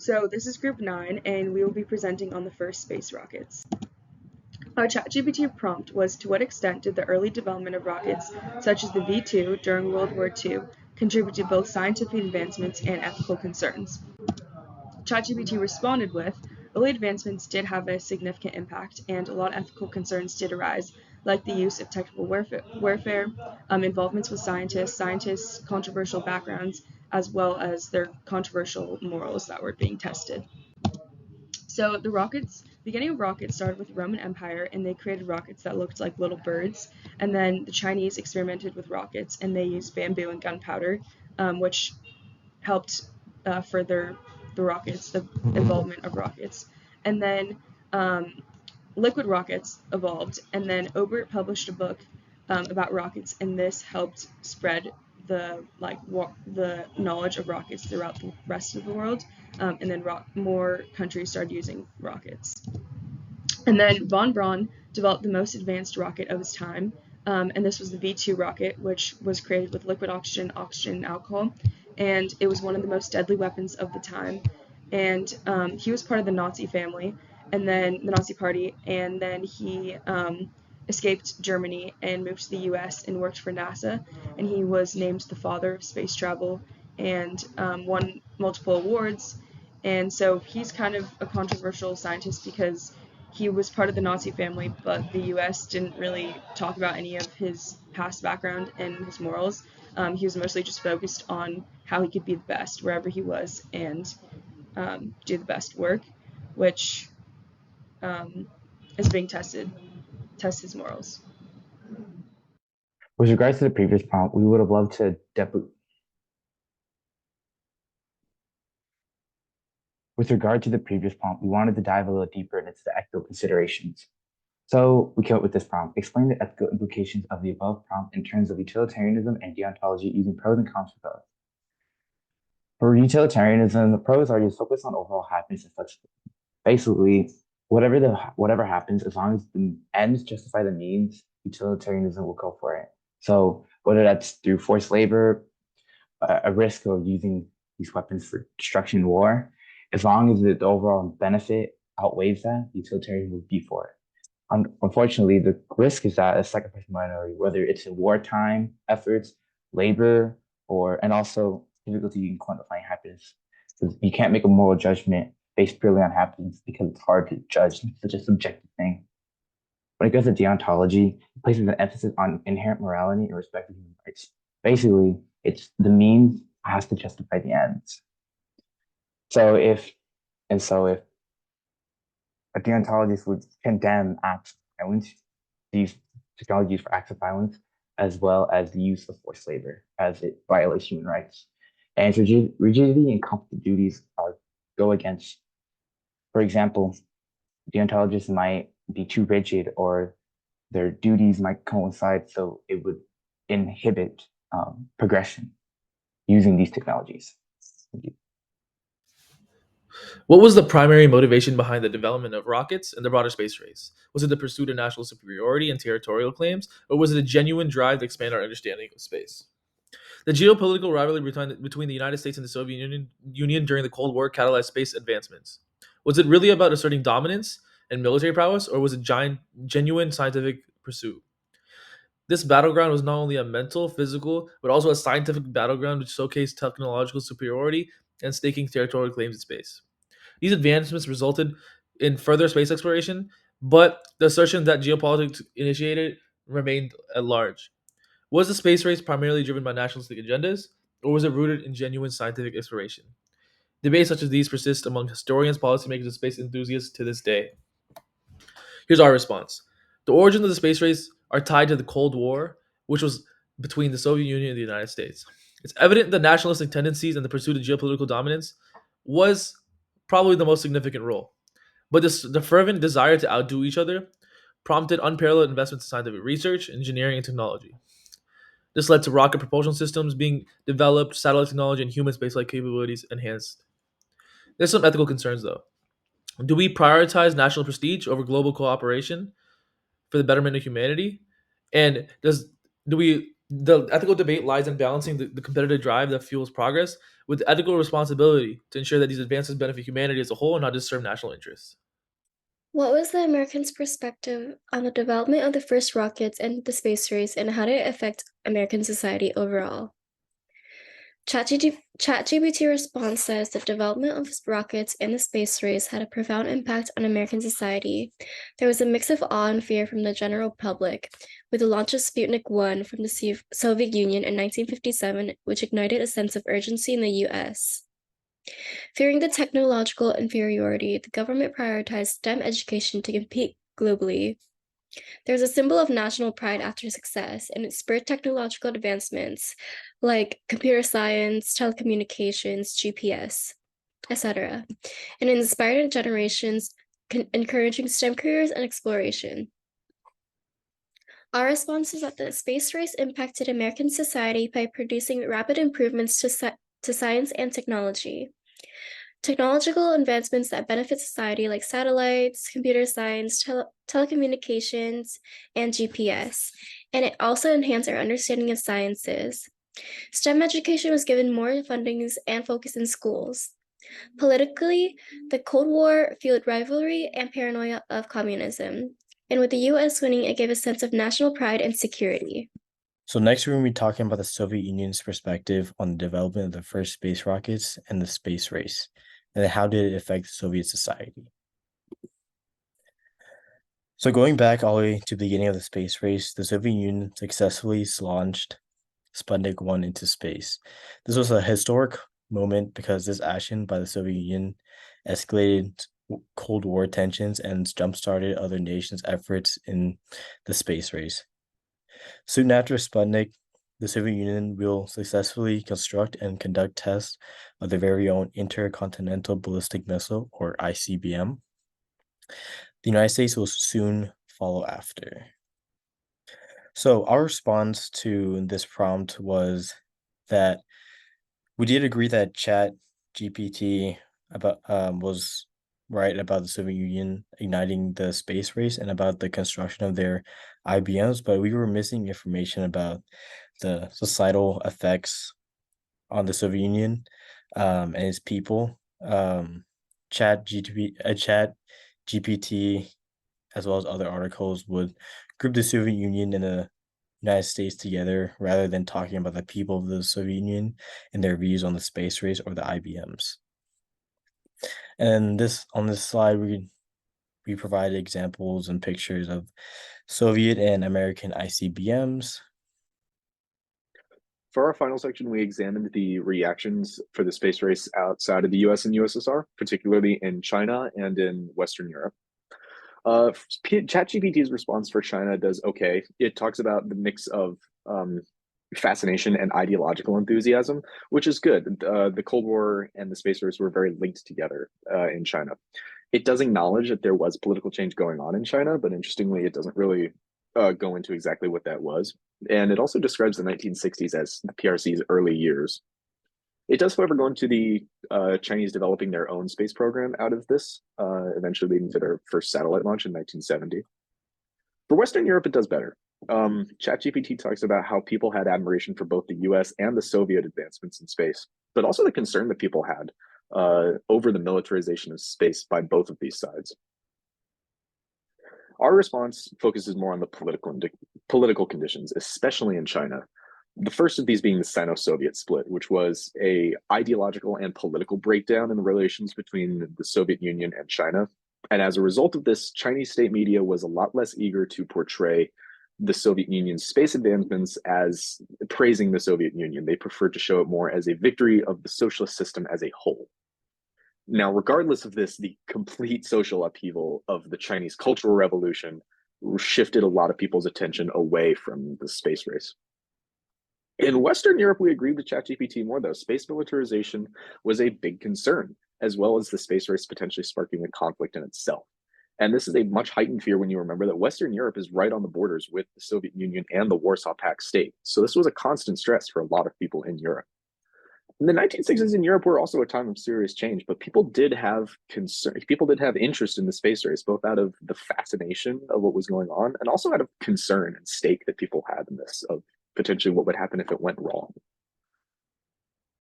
So this is group 9, and we will be presenting on the first space rockets. Our ChatGPT prompt was, to what extent did the early development of rockets, such as the V-2 during World War II, contribute to both scientific advancements and ethical concerns? ChatGPT responded with, early advancements did have a significant impact, and a lot of ethical concerns did arise, like the use of technical warfare, involvements with scientists' controversial backgrounds, as well as their controversial morals that were being tested. So the beginning of rockets started with the Roman Empire, and they created rockets that looked like little birds. And then the Chinese experimented with rockets, and they used bamboo and gunpowder, which helped further the involvement of rockets. And then liquid rockets evolved, and then Obert published a book about rockets, and this helped spread the knowledge of rockets throughout the rest of the world, and then more countries started using rockets. And then von Braun developed the most advanced rocket of his time, and this was the V-2 rocket, which was created with liquid oxygen, and alcohol, and it was one of the most deadly weapons of the time. And he was part of the Nazi family, and then the Nazi Party, and then he escaped Germany and moved to the U.S. and worked for NASA, and he was named the father of space travel and won multiple awards. And so he's kind of a controversial scientist because he was part of the Nazi family, but the U.S. didn't really talk about any of his past background and his morals. He was mostly just focused on how he could be the best wherever he was and do the best work, which is being tested, test his morals. With regards to the previous prompt, we would have loved to With regard to the previous prompt, we wanted to dive a little deeper into the ethical considerations. So we came up with this prompt: explain the ethical implications of the above prompt in terms of utilitarianism and deontology using pros and cons for both. For utilitarianism, the pros are just focus on overall happiness and flexibility. Basically, whatever happens, as long as the ends justify the means, utilitarianism will go for it. So whether that's through forced labor, a risk of using these weapons for destruction and war, as long as the overall benefit outweighs that, utilitarian would be for it. Unfortunately, the risk is that a sacrifice minority, whether it's in wartime efforts, labor, and also difficulty in quantifying happiness. Because you can't make a moral judgment based purely on happiness because it's hard to judge. It's such a subjective thing. When it goes to deontology, it places an emphasis on inherent morality and respect for human rights. Basically, it's the means has to justify the ends. So if a deontologist would condemn acts of violence, these technologies for acts of violence, as well as the use of forced labor, as it violates human rights. And rigidity and conflict duties go against. For example, deontologists might be too rigid, or their duties might coincide, so it would inhibit progression using these technologies. Thank you. What was the primary motivation behind the development of rockets and the broader space race? Was it the pursuit of national superiority and territorial claims, or was it a genuine drive to expand our understanding of space? The geopolitical rivalry between the United States and the Soviet Union during the Cold War catalyzed space advancements. Was it really about asserting dominance and military prowess, or was it genuine scientific pursuit? This battleground was not only a mental, physical, but also a scientific battleground which showcased technological superiority and staking territorial claims in space. These advancements resulted in further space exploration, but the assertion that geopolitics initiated remained at large. Was the space race primarily driven by nationalistic agendas, or was it rooted in genuine scientific exploration? Debates such as these persist among historians, policymakers, and space enthusiasts to this day. Here's our response. The origins of the space race are tied to the Cold War, which was between the Soviet Union and the United States. It's evident that nationalistic tendencies and the pursuit of geopolitical dominance was probably the most significant role. But the fervent desire to outdo each other prompted unparalleled investments in scientific research, engineering, and technology. This led to rocket propulsion systems being developed, satellite technology, and human spaceflight capabilities enhanced. There's some ethical concerns, though. Do we prioritize national prestige over global cooperation for the betterment of humanity? And do we The ethical debate lies in balancing the competitive drive that fuels progress with ethical responsibility to ensure that these advances benefit humanity as a whole and not just serve national interests. What was the Americans' perspective on the development of the first rockets and the space race, and how did it affect American society overall? ChatGPT response says the development of sockets and the space race had a profound impact on American society. There was a mix of awe and fear from the general public, with the launch of Sputnik 1 from the Soviet Union in 1957, which ignited a sense of urgency in the US. Fearing the technological inferiority, the government prioritized STEM education to compete globally. There's a symbol of national pride after success, and it spurred technological advancements like computer science, telecommunications, GPS, etc., and it inspired generations, encouraging STEM careers and exploration. Our response is that the space race impacted American society by producing rapid improvements to science and technology. Technological advancements that benefit society like satellites, computer science, telecommunications, and GPS, and it also enhanced our understanding of sciences. STEM education was given more fundings and focus in schools. Politically, the Cold War fueled rivalry and paranoia of communism, and with the US winning, it gave a sense of national pride and security. So next we're going to be talking about the Soviet Union's perspective on the development of the first space rockets and the space race, and then how did it affect Soviet society. So going back all the way to the beginning of the space race, the Soviet Union successfully launched Sputnik 1 into space. This was a historic moment because this action by the Soviet Union escalated Cold War tensions and jump-started other nations' efforts in the space race. Soon after Sputnik, the Soviet Union will successfully construct and conduct tests of their very own intercontinental ballistic missile, or ICBM. The United States will soon follow after. So our response to this prompt was that we did agree that ChatGPT was right about the Soviet Union igniting the space race and about the construction of their IBMs, but we were missing information about the societal effects on the Soviet Union and its people. ChatGPT, as well as other articles, would group the Soviet Union and the United States together rather than talking about the people of the Soviet Union and their views on the space race or the IBMs. And on this slide, we provided examples and pictures of Soviet and American ICBMs. For our final section, we examined the reactions for the space race outside of the US and USSR, particularly in China and in Western Europe. ChatGPT's response for China does okay. It talks about the mix of fascination and ideological enthusiasm, which is good. The Cold War and the space race were very linked together in China. It does acknowledge that there was political change going on in China, but interestingly, it doesn't really go into exactly what that was. And it also describes the 1960s as the PRC's early years. It does, however, go into the Chinese developing their own space program out of this, eventually leading to their first satellite launch in 1970. For Western Europe, it does better. ChatGPT talks about how people had admiration for both the US and the Soviet advancements in space, but also the concern that people had over the militarization of space by both of these sides. Our response focuses more on the political conditions, especially in China. The first of these being the Sino-Soviet split, which was a ideological and political breakdown in the relations between the Soviet Union and China. And as a result of this, Chinese state media was a lot less eager to portray the Soviet Union's space advancements as praising the Soviet Union. They preferred to show it more as a victory of the socialist system as a whole. Now, regardless of this, the complete social upheaval of the Chinese Cultural Revolution shifted a lot of people's attention away from the space race. In Western Europe, we agreed with ChatGPT more, though. Space militarization was a big concern, as well as the space race potentially sparking a conflict in itself. And this is a much heightened fear when you remember that Western Europe is right on the borders with the Soviet Union and the Warsaw Pact state. So this was a constant stress for a lot of people in Europe. In the 1960s in Europe were also a time of serious change, but people did have concern. People did have interest in the space race, both out of the fascination of what was going on and also out of concern and stake that people had in this of potentially what would happen if it went wrong.